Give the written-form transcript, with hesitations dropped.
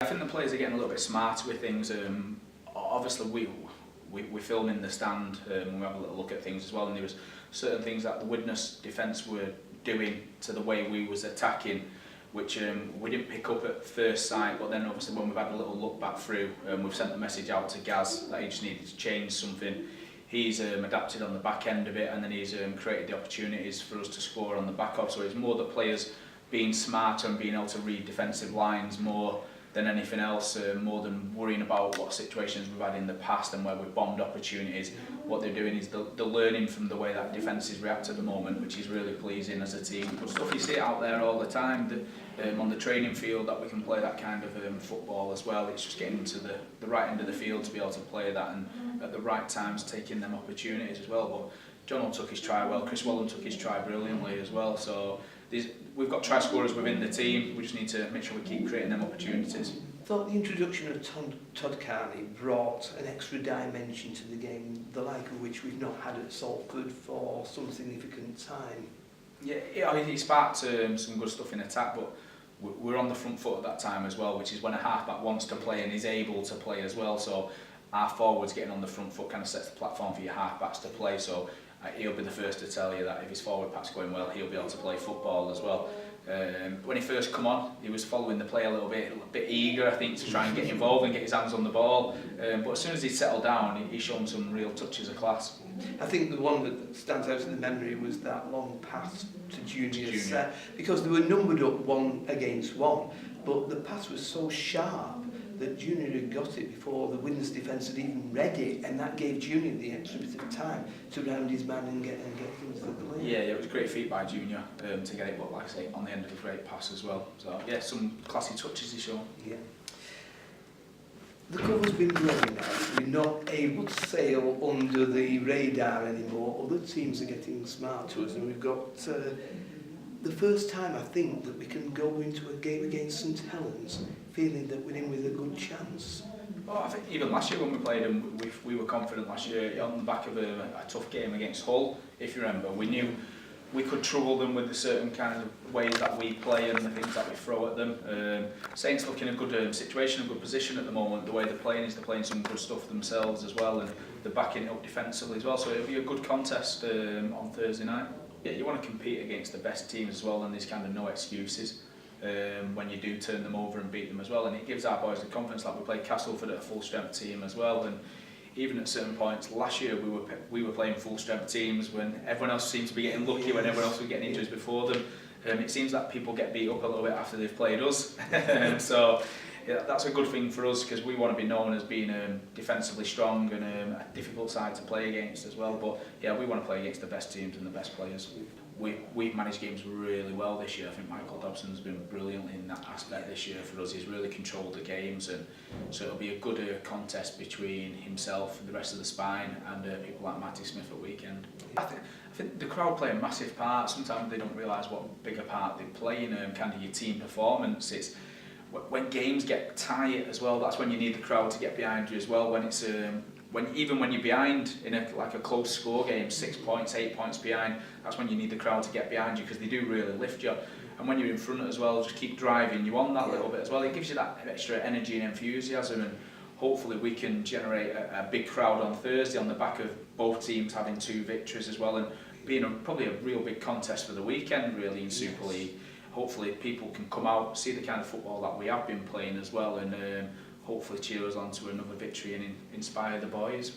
I think the players are getting a little bit smarter with things. Obviously, we film in the stand and we have a little look at things as well. And there was certain things that the Widnes defence were doing to the way we was attacking, which we didn't pick up at first sight. But then obviously when we've had a little look back through, we've sent the message out to Gaz that he just needed to change something. He's adapted on the back end of it, and then he's created the opportunities for us to score on the back of. So it's more the players being smarter and being able to read defensive lines more than anything else, more than worrying about what situations we've had in the past and where we've bombed opportunities. What they're doing is they're learning from the way that defences react at the moment, which is really pleasing as a team. Good stuff, you see it out there all the time, that, on the training field, that we can play that kind of football as well. It's just getting to the right end of the field to be able to play that, and at the right times taking them opportunities as well. But John took his try well, Chris Wallen took his try brilliantly as well. So we've got try scorers within the team. We just need to make sure we keep creating them opportunities. I thought the introduction of Todd Carney brought an extra dimension to the game, the like of which we've not had at Salford for some significant time. Yeah, he sparked some good stuff in attack, but we're on the front foot at that time as well, which is when a half-back wants to play and is able to play as well. So our forwards getting on the front foot kind of sets the platform for your half-backs to play. So he'll be the first to tell you that if his forward pack's going well, he'll be able to play football as well. When he first come on, he was following the play a little bit eager, I think, to try and get involved and get his hands on the ball. But as soon as he settled down, he's shown some real touches of class. I think the one that stands out in the memory was that long pass to Junior. Because they were numbered up 1 against 1, but the pass was so sharp that Junior had got it before the Widnes defence had even read it, and that gave Junior the extra bit of time to round his man and get things to play. Yeah, it was great feat by Junior to get it, but like I say, on the end of a great pass as well. So yeah, some classy touches he's shown. Yeah. The cover's been growing now. We're not able to sail under the radar anymore. Other teams are getting smart to us, and we've got the first time, I think, that we can go into a game against St Helens feeling that we're in with a good chance. Well, I think even last year when we played them, we were confident last year on the back of a tough game against Hull. If you remember, we knew we could trouble them with the certain kind of ways that we play and the things that we throw at them. Saints look in a good situation, a good position at the moment. The way they're playing is they're playing some good stuff themselves as well, and they're backing it up defensively as well. So it'll be a good contest on Thursday night. Yeah, you want to compete against the best teams as well, and there's kind of no excuses when you do turn them over and beat them as well. And it gives our boys the confidence. Like we played Castleford at a full strength team as well, and even at certain points last year we were playing full strength teams when everyone else seemed to be getting lucky, when everyone else was getting injuries before them. It seems that people get beat up a little bit after they've played us. So yeah, that's a good thing for us, because we want to be known as being defensively strong and a difficult side to play against as well. But yeah, we want to play against the best teams and the best players. We've managed games really well this year. I think Michael Dobson's been brilliant in that aspect this year for us. He's really controlled the games, and so it'll be a good contest between himself and the rest of the spine and people like Matty Smith at weekend. I think the crowd play a massive part. Sometimes they don't realise what bigger part they play in kind of your team performance. It's when games get tight as well, that's when you need the crowd to get behind you as well. When it's even when you're behind in a close score game, 6 points, 8 points behind, that's when you need the crowd to get behind you, because they do really lift you. And when you're in front as well, just keep driving you on that little bit as well. It gives you that extra energy and enthusiasm, and hopefully we can generate a big crowd on Thursday on the back of both teams having 2 victories as well, and being probably a real big contest for the weekend really in Super League. Hopefully people can come out, see the kind of football that we have been playing as well, and hopefully cheer us on to another victory and inspire the boys.